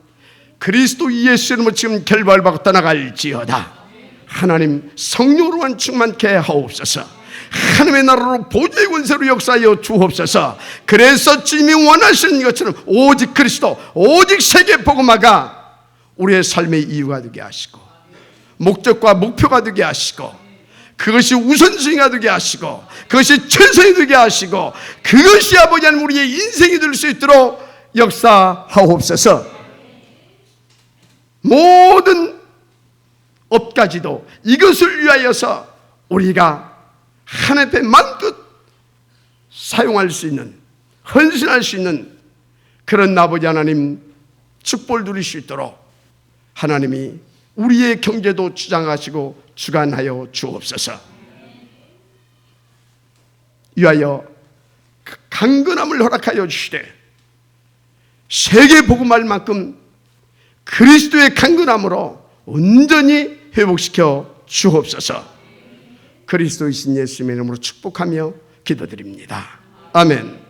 그리스도 예수 이름으로 지금 결박을 받고 떠나갈지어다. 하나님 성령으로만 충만케 하옵소서. 하나님의 나라로 보좌의 권세로 역사하여 주옵소서. 그래서 주님이 원하시는 것처럼 오직 그리스도, 오직 세계 복음화가 우리의 삶의 이유가 되게 하시고 목적과 목표가 되게 하시고 그것이 우선순위가 되게 하시고 그것이 최선이 되게 하시고 그것이 아버지 하나님 우리의 인생이 될 수 있도록 역사하옵소서. 모든 업까지도 이것을 위하여서 우리가 하나님 앞에 마음껏 사용할 수 있는, 헌신할 수 있는 그런 아버지 하나님 축복을 누릴 수 있도록 하나님이 우리의 경제도 주장하시고 주관하여 주옵소서. 위하여 강건함을 허락하여 주시되 세계 복음할 만큼 그리스도의 강건함으로 온전히 회복시켜 주옵소서. 그리스도이신 예수님의 이름으로 축복하며 기도드립니다. 아멘.